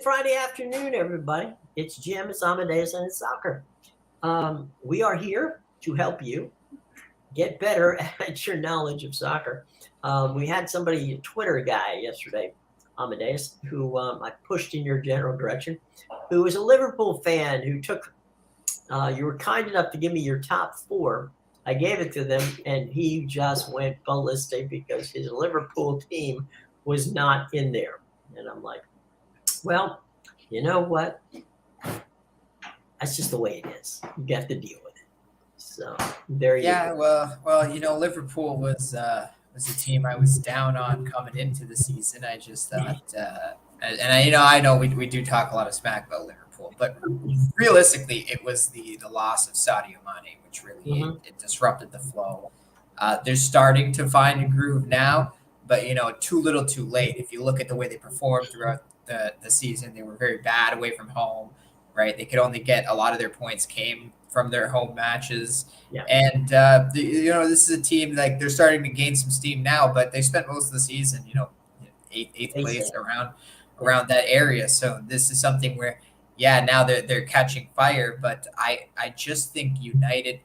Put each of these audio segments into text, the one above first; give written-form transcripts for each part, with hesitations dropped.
Good Friday afternoon, everybody. It's Jim, it's Amadeus, and it's soccer. We are here to help you get better at your knowledge of soccer. We had somebody, a Twitter guy yesterday, Amadeus, who I pushed in your general direction, who was a Liverpool fan who took, you were kind enough to give me your top four. I gave it to them, and he just went ballistic because his Liverpool team was not in there. And I'm like, well, you know what? That's just the way it is. You have to deal with it. So there you Yeah, go. well, Liverpool was a team I was down on coming into the season. I just thought, I know we do talk a lot of smack about Liverpool, but realistically, it was the loss of Sadio Mane, which really it disrupted the flow. They're starting to find a groove now, but too little, too late. If you look at the way they performed throughout the season, they were very bad away from home. Right, they could only get a lot of their points came from their home matches. Yeah. And this is a team like they're starting to gain some steam now, but they spent most of the season, eighth place around that area. So this is something where, yeah, now they're catching fire. But I just think United's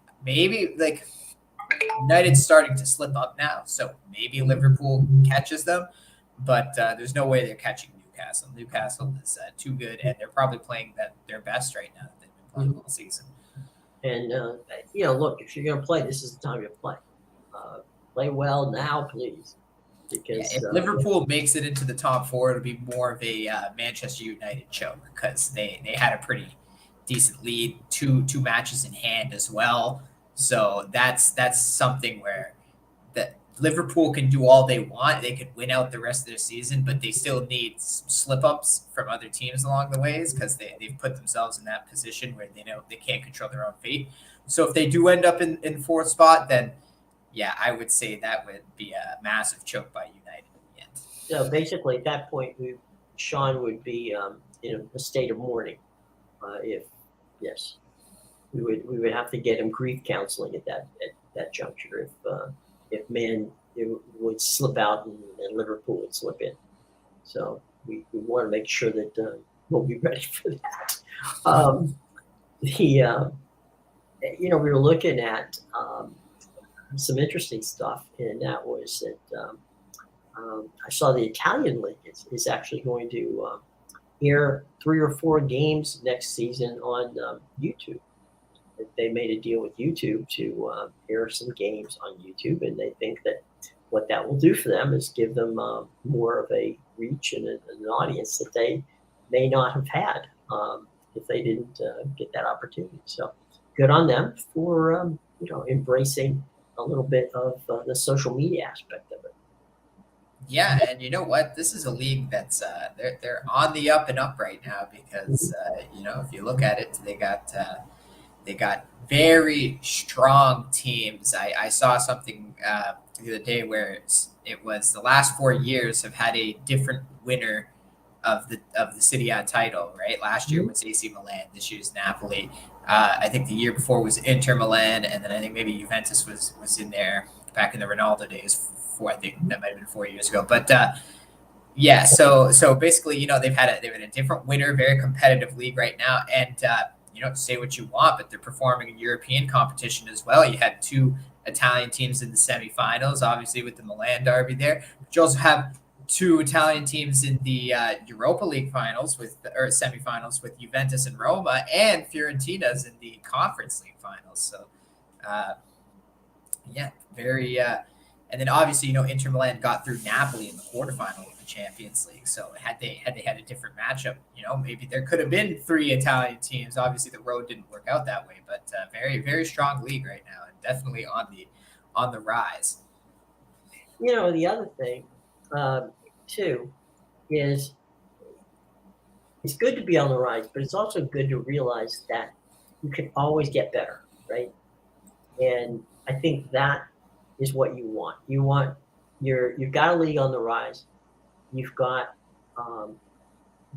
starting to slip up now. So maybe Liverpool catches them, but there's no way they're catching Newcastle. Newcastle is too good, and they're probably playing their best right now that they've been playing all season. And, look, if you're going to play, this is the time to play. Play well now, please. Because if Liverpool makes it into the top four, it'll be more of a Manchester United choke because they had a pretty decent lead, two matches in hand as well. So that's something where that Liverpool can do all they want. They could win out the rest of their season, but they still need some slip-ups from other teams along the ways because they've put themselves in that position where they know they can't control their own fate. So if they do end up in fourth spot, then, yeah, I would say that would be a massive choke by United in the end. So basically, at that point, Sean would be in a state of mourning. We would have to get him grief counseling at that juncture if Man would slip out and Liverpool would slip in. So we want to make sure that we'll be ready for that. We were looking at some interesting stuff, and that was that I saw the Italian league is actually going to air 3 or 4 games next season on YouTube. They made a deal with YouTube to air some games on YouTube, and they think that what that will do for them is give them more of a reach and an audience that they may not have had if they didn't get that opportunity. So good on them for embracing a little bit of the social media aspect of it. Yeah, and you know what? This is a league that's they're on the up and up right now because if you look at it, they got very strong teams. I saw something the other day where it was the last 4 years have had a different winner of the Serie A title. Right, last year was AC Milan. This year's Napoli. I think the year before was Inter Milan, and then I think maybe Juventus was in there back in the Ronaldo days. I think that might have been 4 years ago, but yeah. So basically, they've had a different winner, very competitive league right now, and say what you want, but they're performing in European competition as well. You had 2 Italian teams in the semifinals, obviously with the Milan derby there. But you also have 2 Italian teams in the Europa League finals or semifinals with Juventus and Roma, and Fiorentina's in the Conference League finals. So, very. And then obviously, Inter Milan got through Napoli in the quarterfinal of the Champions League. So had they had a different matchup, maybe there could have been 3 Italian teams. Obviously, the road didn't work out that way, but very, very strong league right now, and definitely on the rise. The other thing, too, is it's good to be on the rise, but it's also good to realize that you can always get better, right? And I think that is what you want. You've got a league on the rise. You've got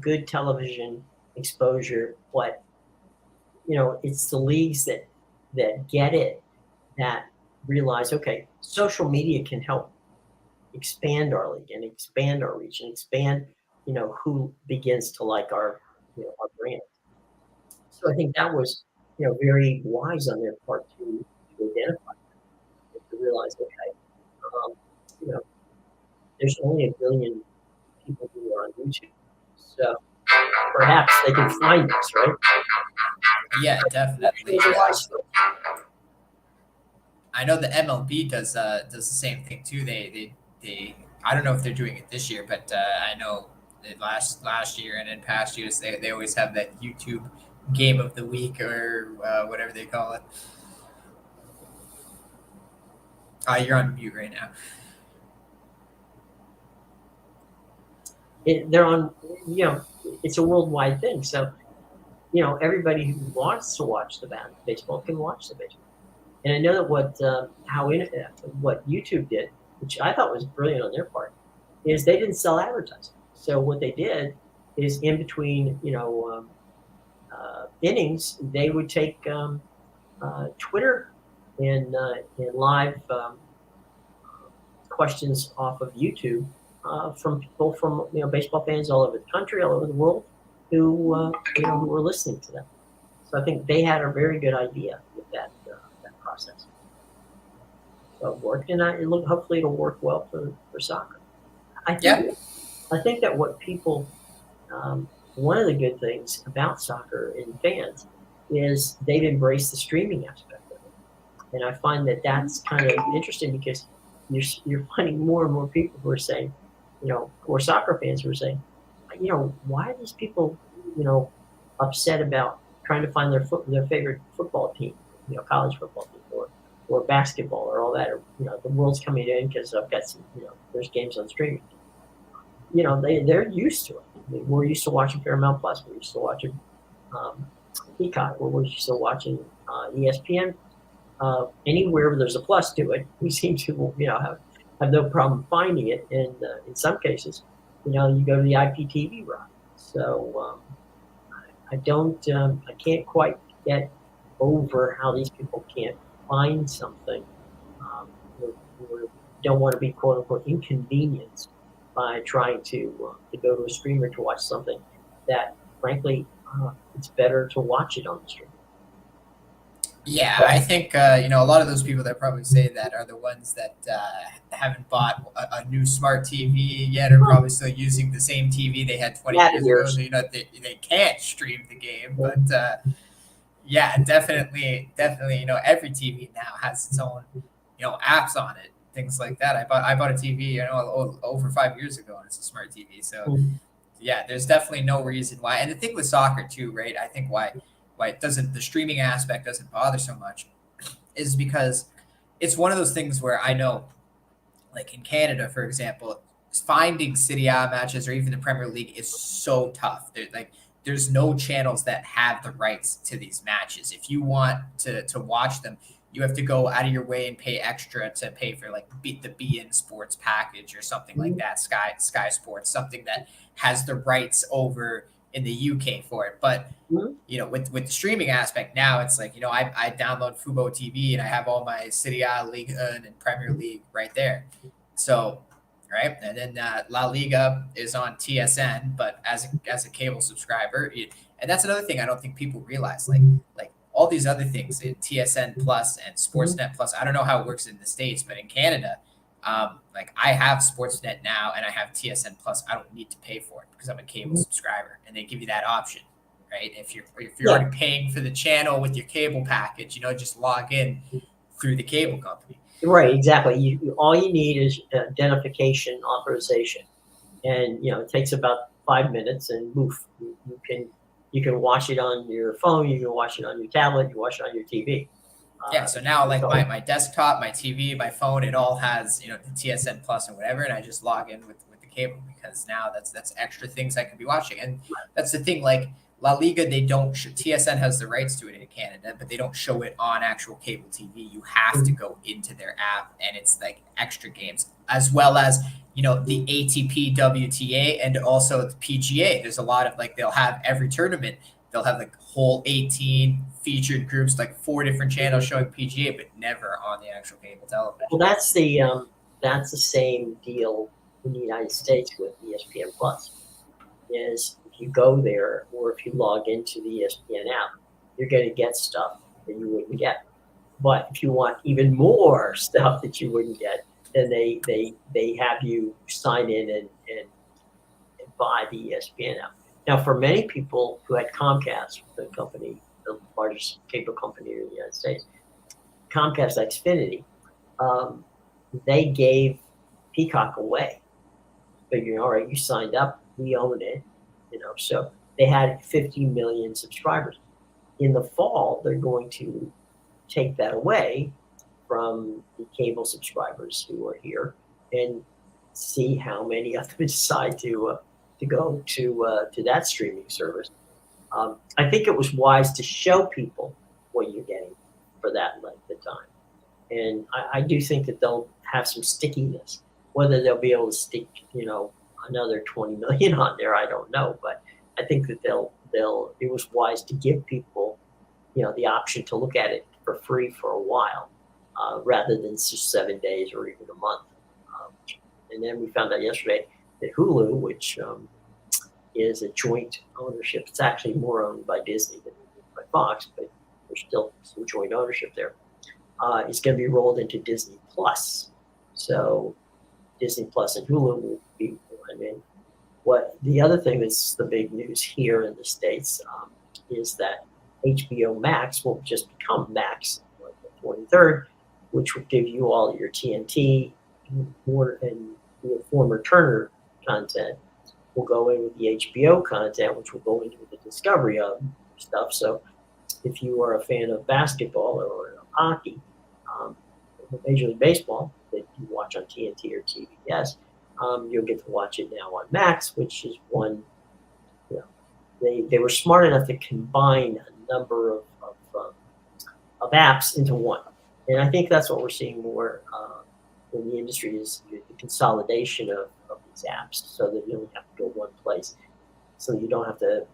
good television exposure, but it's the leagues that get it, that realize, okay, social media can help expand our league and expand our reach and expand who begins to like our brand. So I think that was, very wise on their part to identify and to realize, okay, um, you know, there's only a billion people who are on YouTube, so perhaps they can find us, right? Yeah, definitely. There's a wise. I know the MLB does the same thing too. They I don't know if they're doing it this year, but I know that last year and in past years they always have that YouTube game of the week or whatever they call it. You're on mute right now. They're on, it's a worldwide thing. So, everybody who wants to watch the baseball can watch the baseball. And I know that what YouTube did, which I thought was brilliant on their part, is they didn't sell advertising. So what they did is in between, innings, they would take Twitter and live questions off of YouTube from people from baseball fans all over the country, all over the world, who were listening to them. So I think they had a very good idea with that process. So it worked, and hopefully it'll work well for soccer. I think that what people one of the good things about soccer and fans is they've embraced the streaming aspect of it, and I find that that's kind of interesting because you're finding more and more people who are saying, who are soccer fans who are saying, why are these people, upset about trying to find their favorite football team, college football team or basketball or all that, or the world's coming in because I've got some, there's games on streaming. They're used to it. I mean, we're used to watching Paramount Plus. We're used to watching Peacock. We're used to watching ESPN. Anywhere where there's a plus to it, we seem to have no problem finding it. And in some cases, you go to the IPTV route. So I can't quite get over how these people can't find something. Or don't want to be quote unquote inconvenienced by trying to go to a streamer to watch something that, frankly, it's better to watch it on the stream. Yeah, I think a lot of those people that probably say that are the ones that haven't bought a new smart TV yet, or probably still using the same TV they had 20 years ago. So, they can't stream the game, but yeah, definitely, every TV now has its own apps on it, things like that. I bought a TV over 5 years ago, and it's a smart TV. So yeah, there's definitely no reason why. And the thing with soccer too, right? I think why the streaming aspect doesn't bother so much is because it's one of those things where I know, like in Canada, for example, finding Serie A matches or even the Premier League is so tough. There's no channels that have the rights to these matches. If you want to watch them, you have to go out of your way and pay extra to pay for like the beIN Sports package or something like that, Sky Sports, something that has the rights over in the UK for it. But with the streaming aspect now, it's like I download Fubo TV and I have all my Serie A, Ligue 1, and Premier League right there. So right, and then La Liga is on TSN, but as a cable subscriber, and that's another thing I don't think people realize. Like all these other things in TSN Plus and Sportsnet Plus. I don't know how it works in the States, but in Canada, like I have Sportsnet now and I have TSN Plus. I don't need to pay for it because I'm a cable subscriber, and they give you that option, right? If you're already paying for the channel with your cable package, just log in through the cable company. Right, exactly. All you need is identification authorization, and it takes about 5 minutes, and poof, you can watch it on your phone, you can watch it on your tablet, you can watch it on your TV. Yeah, so now like my desktop, my TV, my phone, it all has the TSN Plus and whatever, and I just log in with the cable because now that's extra things I can be watching, and that's the thing. Like La Liga, they don't. TSN has the rights to it in Canada, but they don't show it on actual cable TV. You have to go into their app, and it's like extra games as well as the ATP, WTA, and also the PGA. There's a lot of they'll have every tournament. They'll have like whole 18 featured groups, like 4 different channels showing PGA, but never on the actual cable television. Well, that's the same deal in the United States with ESPN Plus. is if you go there or if you log into the ESPN app, you're going to get stuff that you wouldn't get. But if you want even more stuff that you wouldn't get, then they have you sign in and buy the ESPN app. Now, for many people who had Comcast, the company, the largest cable company in the United States, Comcast Xfinity, they gave Peacock away. Figuring, all right, you signed up, we own it, So they had 50 million subscribers. In the fall, they're going to take that away from the cable subscribers who are here and see how many of them decide to go to that streaming service. I think it was wise to show people what you're getting for that length of time, and I do think that they'll have some stickiness. Whether they'll be able to stick, another 20 million on there, I don't know, but I think that it was wise to give people, the option to look at it for free for a while, rather than just 7 days or even a month. And then we found out yesterday that Hulu, which is a joint ownership, it's actually more owned by Disney than by Fox, but there's still some joint ownership there. Is going to be rolled into Disney Plus. So Disney Plus and Hulu will be. What the other thing that's the big news here in the States is that HBO Max will just become Max on the 23rd, which will give you all your TNT and your former Turner content will go in with the HBO content, which will go into the Discovery of stuff. So if you are a fan of basketball or hockey, Major League Baseball that you watch on TNT or TBS, you'll get to watch it now on Max, which is one. They were smart enough to combine a number of apps into one, and I think that's what we're seeing more in the industry is the consolidation of these apps, so that you only have to go one place, so you don't have to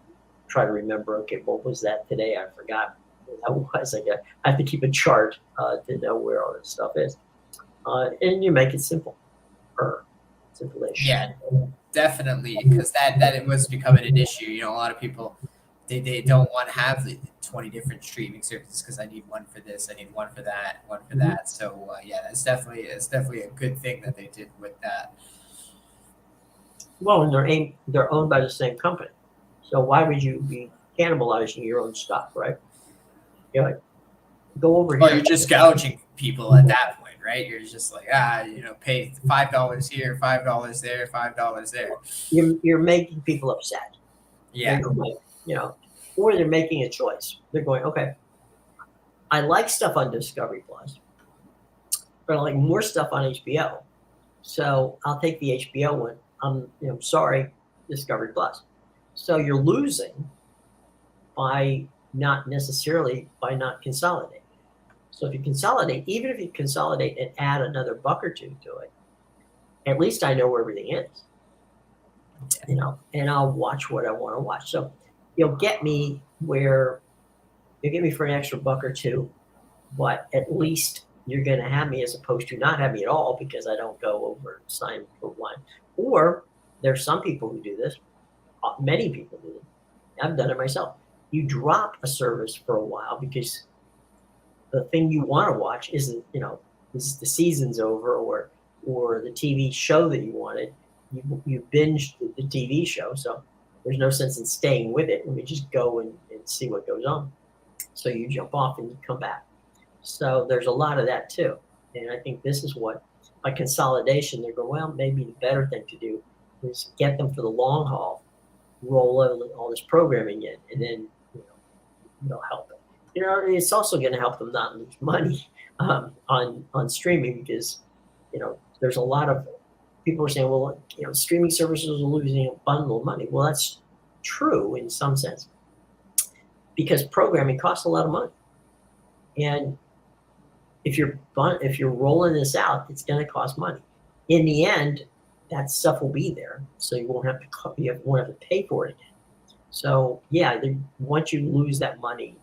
try to remember. Okay, what was that today? I forgot what that was. I have to keep a chart to know where all this stuff is, and you make it simple. Yeah, definitely, because that it was becoming an issue. A lot of people they don't want to have the 20 different streaming services because I need one for this, I need one for that, one for that. So yeah, it's definitely a good thing that they did with that. Well, and they're owned by the same company, so why would you be cannibalizing your own stuff, right? Like, go over Well, here. you're just gouging people at that point, right? You're just like, pay $5 here, $5 there, $5 there. You're making people upset. Yeah. Or they're making a choice. They're going, okay, I like stuff on Discovery Plus, but I like more stuff on HBO. So I'll take the HBO one. I'm sorry, Discovery Plus. So you're losing by not consolidating. So if you consolidate, even if you consolidate and add another buck or two to it, at least I know where everything is, and I'll watch what I want to watch. So you'll get me for an extra buck or two, but at least you're going to have me as opposed to not have me at all because I don't go over and sign for one. Or there's some people who do this. Many people do it. I've done it myself. You drop a service for a while because the thing you want to watch isn't, is the season's over or the TV show that you wanted. You binged the TV show, so there's no sense in staying with it. Let me just go and see what goes on. So you jump off and you come back. So there's a lot of that too. And I think this is what, by consolidation, they're going, well, maybe the better thing to do is get them for the long haul, roll all this programming in, and then they'll help it. It's also going to help them not lose money on streaming because there's a lot of people are saying, well, streaming services are losing a bundle of money. Well, that's true in some sense because programming costs a lot of money, and if you're rolling this out, it's going to cost money. In the end, that stuff will be there, so you won't have to pay for it again. So yeah, once you lose that money,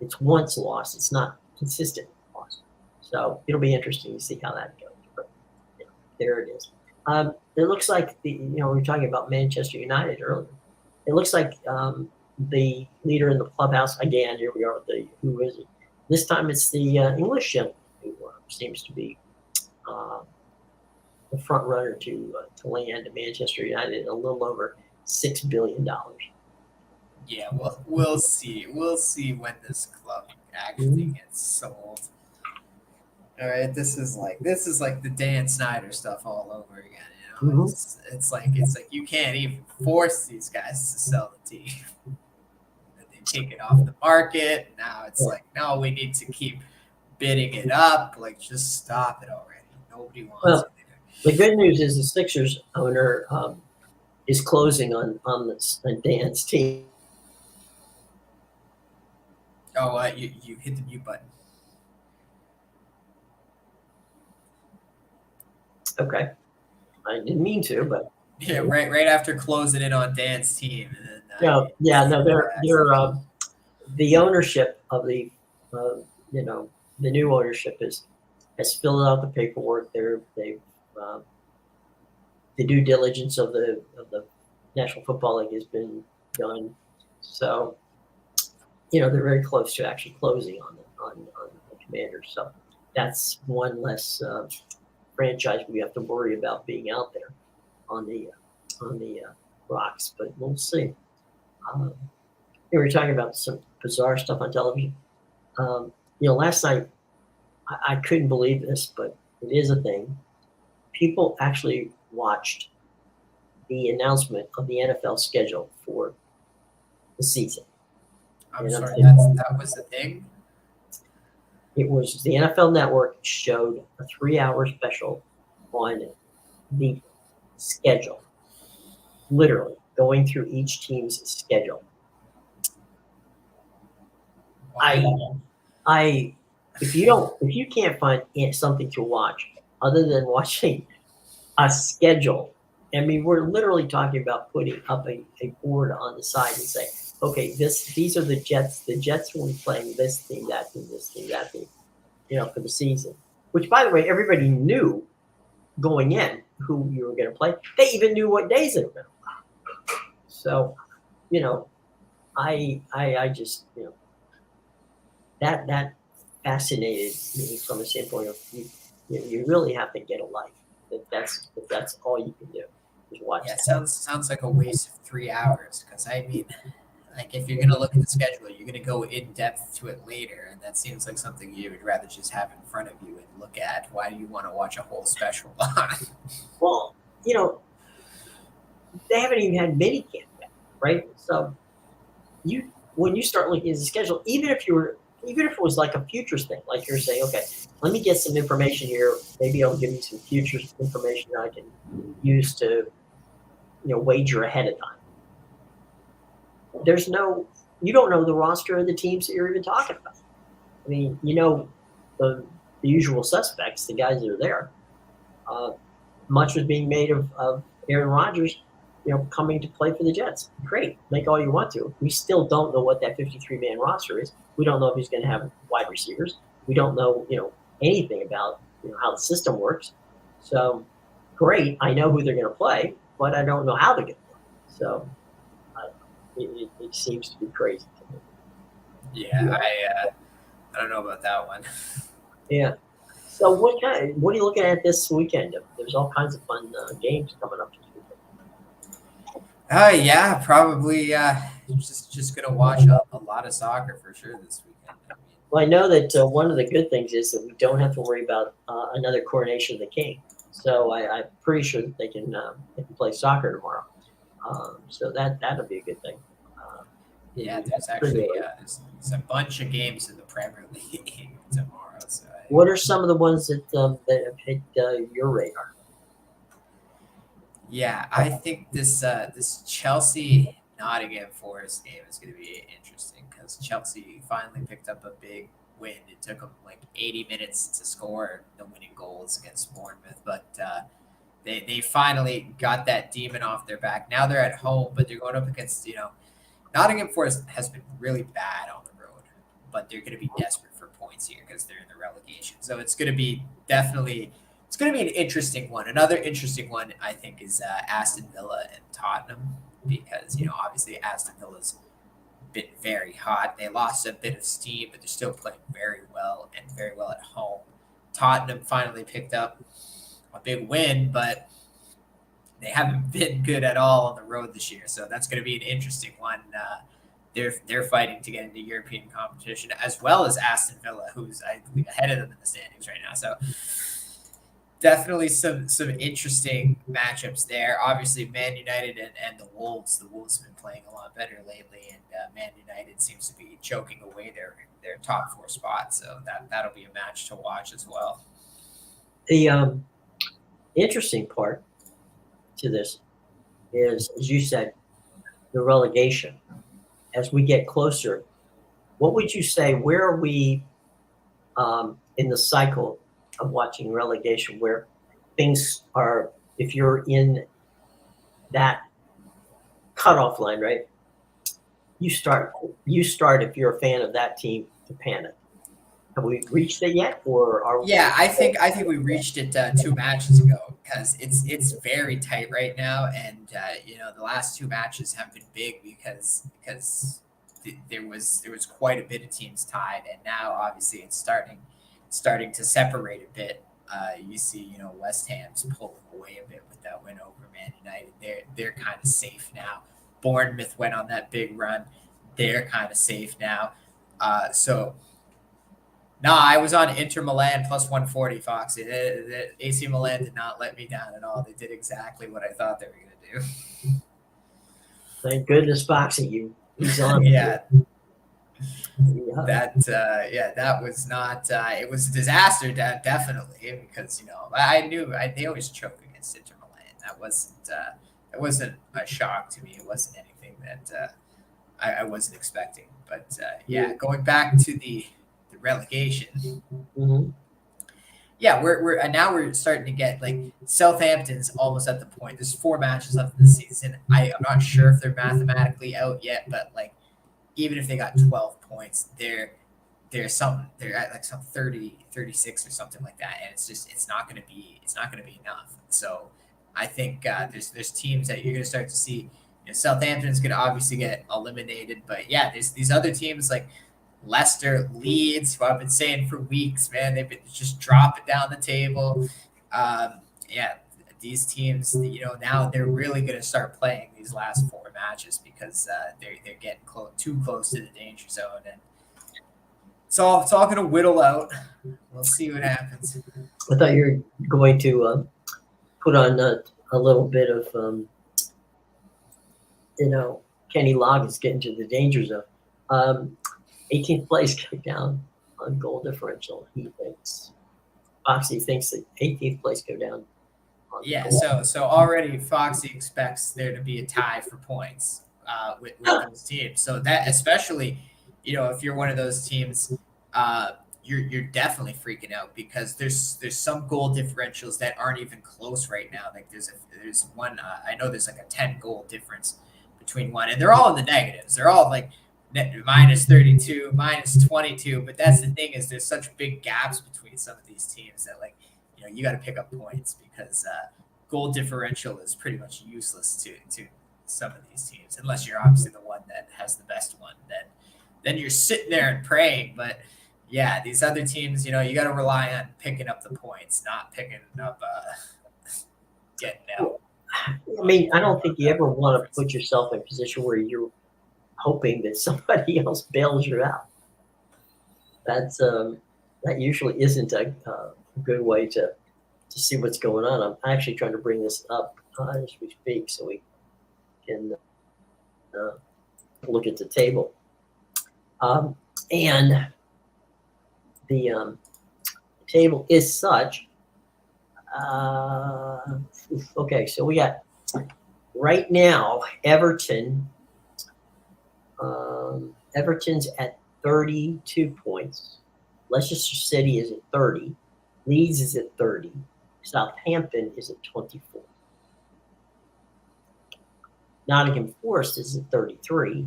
it's once lost. It's not consistent loss. So it'll be interesting to see how that goes. But there it is. It looks like we were talking about Manchester United earlier. It looks like the leader in the clubhouse again. Here we are with who is it? This time it's the English gentleman who seems to be the front runner to land at Manchester United a little over $6 billion. Yeah, we'll see. We'll see when this club actually gets sold. All right, this is like the Dan Snyder stuff all over again. It's like you can't even force these guys to sell the team. They take it off the market. Now it's like, no, we need to keep bidding it up. Like, just stop it already. Nobody wants it. The good news is the Sixers owner is closing on Dan's team. Oh, you hit the mute button. Okay, I didn't mean to, but yeah, right after closing in on Dan's team. And then, they're the ownership of the the new ownership has filled out the paperwork. They've the due diligence of the National Football League has been done, so they're very close to actually closing on the Commanders. So that's one less franchise we have to worry about being out there on the rocks. But we'll see. We were talking about some bizarre stuff on television. Last night I couldn't believe this, but it is a thing. People actually watched the announcement of the NFL schedule for the season. I'm sorry, that was the thing? It was the NFL Network showed a 3-hour special on the schedule, literally going through each team's schedule. Wow. If you can't find something to watch other than watching a schedule, I mean, we're literally talking about putting up a board on the side and say, okay, these are the Jets. The Jets will be playing this team, that team, this team, that team, for the season. Which, by the way, everybody knew going in who you were going to play. They even knew what days they were going to play. So, I just, that fascinated me from a standpoint of you really have to get a life. That's all you can do is watch. Yeah, sounds like a waste of 3 hours. Because I mean, like if you're gonna look at the schedule, you're gonna go in depth to it later, and that seems like something you would rather just have in front of you and look at. Why do you want to watch a whole special on it? Well, they haven't even had minicamp yet, right? So when you start looking at the schedule, even if it was like a futures thing, like you're saying, okay, let me get some information here. Maybe I'll give you some futures information that I can use to, wager ahead of time. You don't know the roster of the teams that you're even talking about. I mean, the usual suspects, the guys that are there. Much was being made of Aaron Rodgers, coming to play for the Jets. Great, make all you want to. We still don't know what that 53-man roster is. We don't know if he's going to have wide receivers. We don't know, anything about how the system works. So, great, I know who they're going to play, but I don't know how they're going to play. So, it seems to be crazy to me. Yeah, I don't know about that one. Yeah. So, what are you looking at this weekend? There's all kinds of fun games coming up this weekend. Yeah, probably just gonna watch a lot of soccer for sure this weekend. Well, I know that one of the good things is that we don't have to worry about another coronation of the king. So I'm pretty sure that they can play soccer tomorrow. So that'll be a good thing. There's actually there's a bunch of games in the Premier League tomorrow. So what are some of the ones that have hit your radar? Yeah, I think this Chelsea Nottingham Forest game is going to be interesting because Chelsea finally picked up a big win. It took them like 80 minutes to score the winning goals against Bournemouth, but they finally got that demon off their back. Now they're at home, but they're going up against Nottingham Forest has been really bad on the road, but they're going to be desperate for points here because they're in the relegation. So it's going to be definitely it's going to be an interesting one. Another interesting one, I think, is Aston Villa and Tottenham, because obviously Aston Villa's been very hot. They lost a bit of steam, but they're still playing very well and very well at home. Tottenham finally picked up a big win, but they haven't been good at all on the road this year. So that's going to be an interesting one. They're fighting to get into European competition, as well as Aston Villa, who's, I believe, ahead of them in the standings right now. So definitely some interesting matchups there. Obviously, Man United and the Wolves. The Wolves have been playing a lot better lately, and Man United seems to be choking away their top 4 spots. So that'll be a match to watch as well. The interesting part to this is, as you said, the relegation. As we get closer, what would you say? Where are we in the cycle of watching relegation, where things are, if you're in that cutoff line, right? You start if you're a fan of that team to panic. Have we reached it yet, or are we? Yeah, I think we reached it 2 matches ago, because it's very tight right now, and the last 2 matches have been big because there was quite a bit of teams tied, and now obviously it's starting to separate a bit. You see, West Ham's pulling away a bit with that win over Man United. They're kind of safe now. Bournemouth went on that big run. They're kind of safe now. No, I was on Inter Milan plus 140, Foxy. The AC Milan did not let me down at all. They did exactly what I thought they were going to do. Thank goodness, Foxy, he's on. Yeah. That was not. It was a disaster, definitely, because I knew they always choke against Inter Milan. That wasn't a shock to me. It wasn't anything that I wasn't expecting. But going back to the relegation. Mm-hmm. Yeah, we're starting to get, like, Southampton's almost at the point. There's 4 matches left in the season. I'm not sure if they're mathematically out yet, but like, even if they got 12 points, they're at like some 30, 36 or something like that, and it's not going to be enough. So I think there's teams that you're going to start to see. Southampton's going to obviously get eliminated, but yeah, there's these other teams like Leicester, Leeds, who I've been saying for weeks, man, they've been just dropping down the table. These teams, now they're really going to start playing these last 4 matches, because they're getting too close to the danger zone, and it's all going to whittle out. We'll see what happens. I thought you were going to put on a little bit of, Kenny Loggins getting to the danger zone. 18th place go down on goal differential. He thinks. Foxy thinks that 18th place go down. Yeah, so already Foxy expects there to be a tie for points with those teams. So that, especially, if you're one of those teams, you're definitely freaking out, because there's some goal differentials that aren't even close right now. Like there's one, I know there's like a 10 goal difference between one, and they're all in the negatives. They're all like minus 32, minus 22. But that's the thing, is there's such big gaps between some of these teams that, like, you got to pick up points, because goal differential is pretty much useless to some of these teams, unless you're obviously the one that has the best one. Then you're sitting there and praying. But yeah, these other teams, you got to rely on picking up the points, not picking up getting out. I mean, I don't think you ever want to put yourself in a position where you're hoping that somebody else bails you out. That's that usually isn't a good way to see what's going on. I'm actually trying to bring this up as we speak, so we can look at the table. And the table is such. Okay, so we got right now Everton. Everton's at 32 points. Leicester City is at 30. Leeds is at 30. Southampton is at 24. Nottingham Forest is at 33.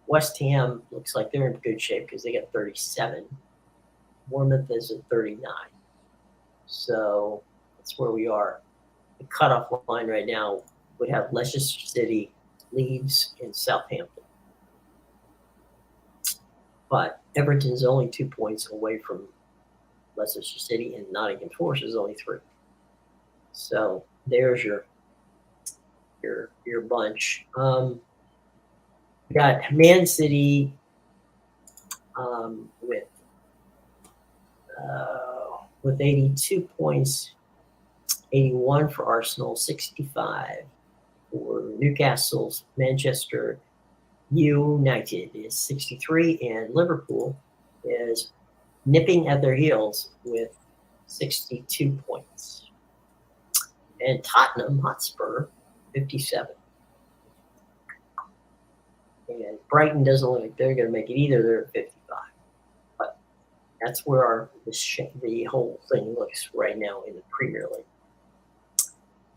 West Ham looks like they're in good shape because they got 37. Bournemouth is at 39. So That's where we are. The cutoff line right now would have Leicester City, Leeds, and Southampton. But Everton's only 2 points away from Leicester City, and Nottingham Forest is only 3. So there's your bunch. We got Man City with 82 points, 81 for Arsenal, 65 for Newcastle's. Manchester United is 63, and Liverpool is nipping at their heels with 62 points. And Tottenham Hotspur, 57. And Brighton doesn't look like they're going to make it either. They're at 55. But that's where the whole thing looks right now in the Premier League.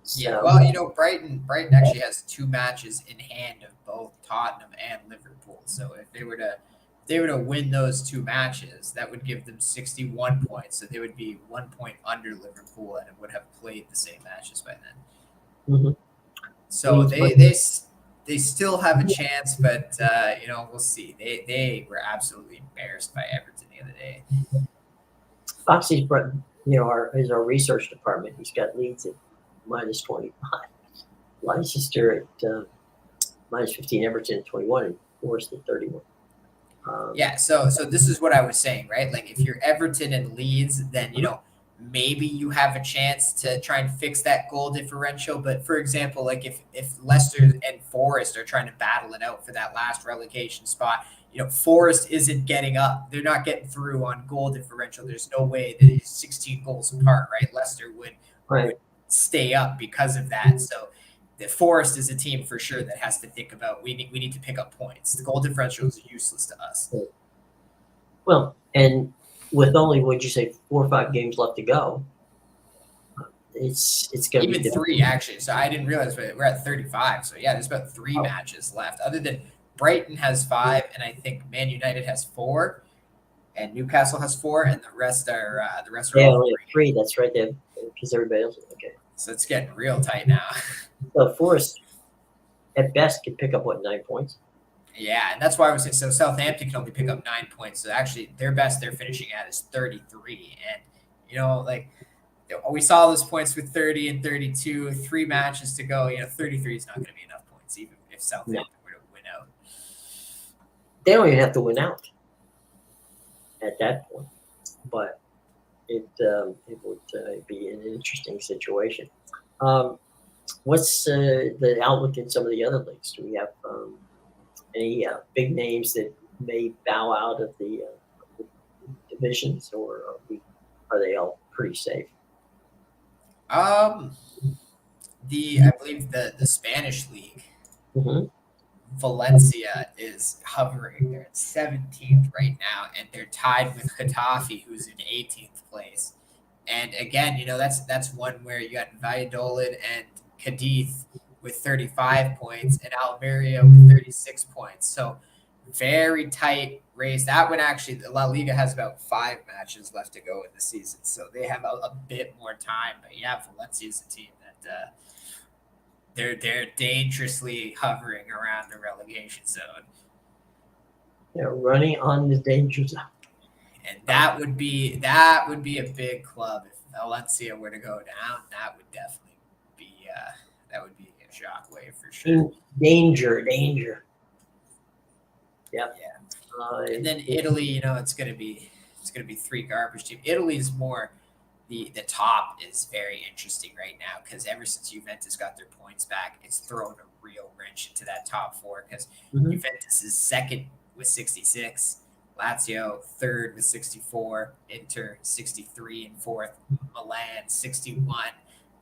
So, Yeah, well, Brighton actually has 2 matches in hand of both Tottenham and Liverpool. So if they were to win those 2 matches, that would give them 61 points. So they would be 1 point under Liverpool and would have played the same matches by then. Mm-hmm. So they still have a chance, but we'll see. They were absolutely embarrassed by Everton the other day. Foxy's, is our research department. He's got Leeds at minus 25, Leicester at minus 15, Everton at 21, and Forest at 31. So this is what I was saying, right? Like if you're Everton and Leeds, then maybe you have a chance to try and fix that goal differential. But for example, like if Leicester and Forest are trying to battle it out for that last relegation spot, Forest isn't getting up. They're not getting through on goal differential. There's no way that it's 16 goals apart, right? Leicester would stay up because of that. So the Forest is a team for sure that has to think about we need to pick up points. The goal differential is useless to us. Well, and with only, would you say, 4 or 5 games left to go, it's going to be even 3 actually. So I didn't realize we're at 35. So yeah, there's about 3 matches left. Other than Brighton has 5, and I think Man United has 4, and Newcastle has 4, and the rest are only 3. That's right there, because everybody else is okay. So it's getting real tight now. So Forest, at best, can pick up 9 points. Yeah, and that's why I was saying, so Southampton can only pick up 9 points. So actually, their best they're finishing at is 33. And, we saw those points with 30 and 32, 3 matches to go. 33 is not going to be enough points, even if Southampton were to win out. They don't even have to win out at that point. But it would be an interesting situation. What's the outlook in some of the other leagues? Do we have any big names that may bow out of the divisions, or are they all pretty safe? I believe the Spanish league, Valencia is hovering. They're at 17th right now, and they're tied with Getafe, who's in 18th place. And again, that's one where you got Valladolid and Cadiz with 35 points and Almeria with 36 points. So very tight race. That one actually, La Liga has about 5 matches left to go in the season. So they have a bit more time. But yeah, Valencia is a team that they're dangerously hovering around the relegation zone. They're running on the danger zone. And that would be a big club if Valencia were to go down. That would definitely be a shockwave for sure. Danger. Yep. Yeah. And then Italy, it's gonna be 3 garbage teams. Italy's more the top is very interesting right now because ever since Juventus got their points back, it's thrown a real wrench into that top 4 because Juventus is second with 66. Lazio third with 64, Inter 63 and fourth, Milan 61,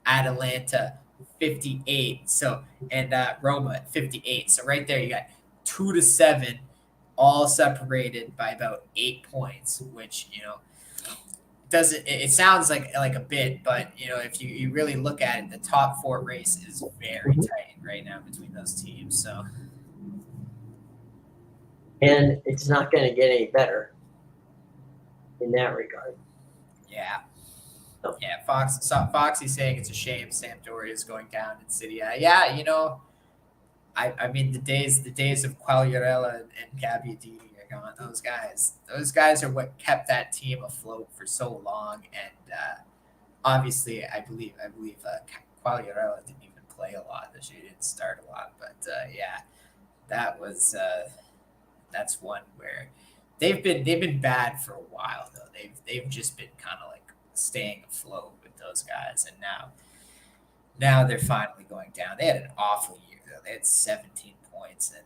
Atalanta 58. So and Roma at 58. So right there you got 2 to 7, all separated by about 8 points, which doesn't. It sounds like a bit, but if you really look at it, the top 4 race is very tight right now between those teams. So. And it's not going to get any better in that regard. Yeah. Yeah, Foxy saying it's a shame Sampdoria is going down in City. Yeah, I mean the days of Quagliarella and Gabbiadini are gone. Those guys are what kept that team afloat for so long. And obviously, I believe Quagliarella didn't even play a lot this year. He didn't start a lot, but yeah, that was that's one where they've been bad for a while though. They've just been kind of like staying afloat with those guys, and now they're finally going down. They had an awful year though. They had 17 points, and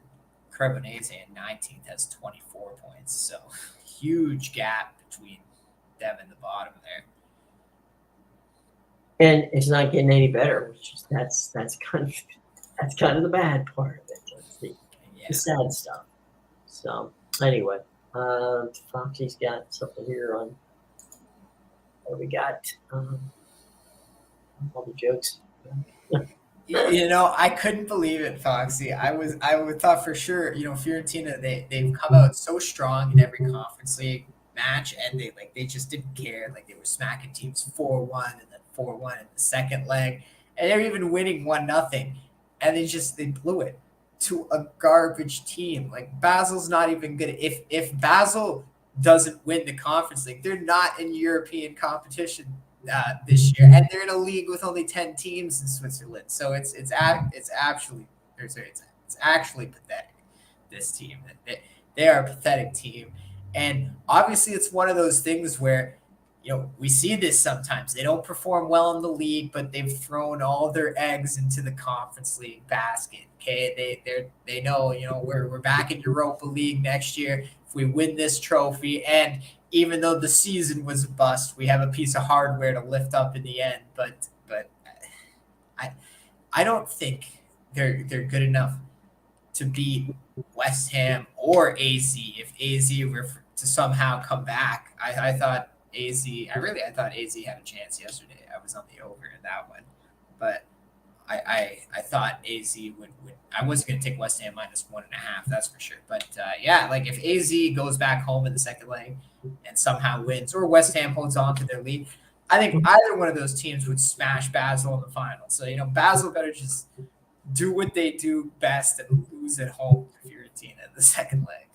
Cremonese in 19th has 24 points. So huge gap between them and the bottom there. And it's not getting any better, which is that's kind of the bad part of it. That's the Yeah. sad stuff. So anyway, Foxy's got something here on. We got all the jokes. I couldn't believe it, Foxy. I would thought for sure, Fiorentina they've come out so strong in every conference league match, and they just didn't care. Like they were smacking teams 4-1 and then 4-1 in the second leg, and they're even winning 1-0, and they blew it to a garbage team. Like Basel's not even good. If Basel doesn't win the conference league, they're not in European competition this year, and they're in a league with only 10 teams in Switzerland. So it's actually pathetic. This team, they are a pathetic team, and obviously it's one of those things where we see this sometimes. They don't perform well in the league, but they've thrown all their eggs into the conference league basket. Okay, they know we're back in Europa League next year if we win this trophy, and even though the season was a bust, we have a piece of hardware to lift up in the end. But I don't think they're good enough to beat West Ham or AZ. If AZ were to somehow come back, I thought I thought AZ had a chance yesterday. I was on the over in that one, but I thought AZ would. I wasn't going to take West Ham -1.5. That's for sure. But yeah, like if AZ goes back home in the second leg and somehow wins, or West Ham holds on to their lead, I think either one of those teams would smash Basel in the final. So Basel better just do what they do best and lose at home to Fiorentina in the second leg.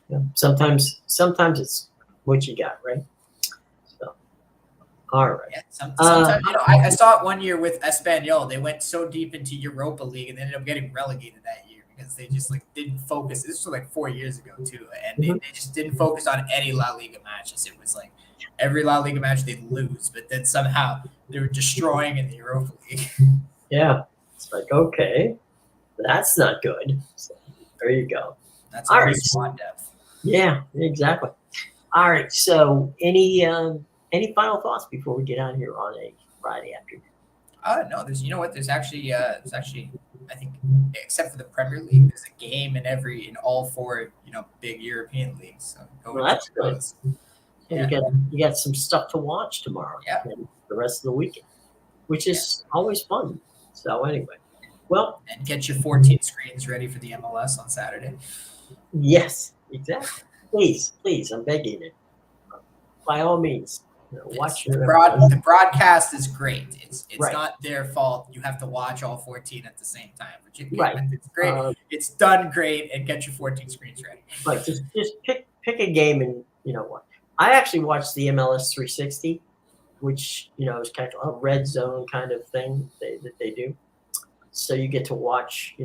Yeah. Sometimes it's what you got, right? So, all right. Yeah, sometimes I saw it one year with Espanyol. They went so deep into Europa League and they ended up getting relegated that year because they just didn't focus. This was 4 years ago too, and they just didn't focus on any La Liga matches. It was every La Liga match they'd lose, but then somehow they were destroying in the Europa League. Yeah, it's okay, that's not good. So, there you go. That's all right. Squad depth. Yeah, exactly. All right. So, any final thoughts before we get out here on a Friday afternoon? No. There's actually I think except for the Premier League, there's a game in all four big European leagues. So Well, that's good. those. Yeah. You got some stuff to watch tomorrow. Yeah. And the rest of the weekend, which is always fun. So anyway, well, and get your 14 screens ready for the MLS on Saturday. Yes, exactly. Please, I'm begging you. By all means, watch the broadcast is great. It's Right. not their fault. You have to watch all 14 at the same time. But Right. It's great. It's done great, and get your 14 screens ready. Right. Just pick a game, and you know what? I actually watched the MLS 360, which is kind of a red zone kind of thing that they do. So you get to watch,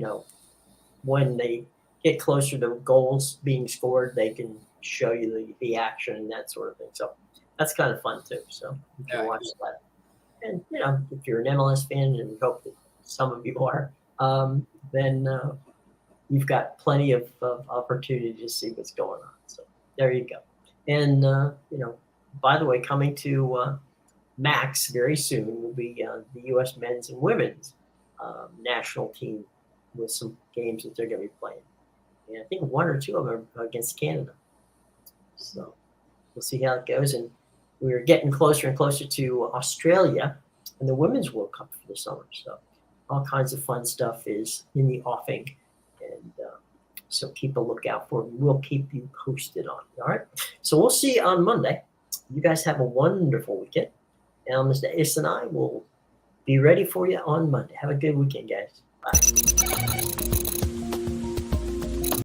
when they get closer to goals being scored, they can show you the action and that sort of thing. So that's kind of fun too. So you can watch that. And if you're an MLS fan, and we hope that some of you are, then you've got plenty of opportunity to see what's going on. So there you go. And by the way, coming to Max very soon will be the U.S. men's and women's national team with some games that they're going to be playing. And I think one or two of them are against Canada. So we'll see how it goes. And we're getting closer and closer to Australia and the Women's World Cup for the summer. So all kinds of fun stuff is in the offing. And so keep a lookout for it. We'll keep you posted on it. All right. So we'll see you on Monday. You guys have a wonderful weekend. Now, Mr. Ace and I will be ready for you on Monday. Have a good weekend, guys. Bye.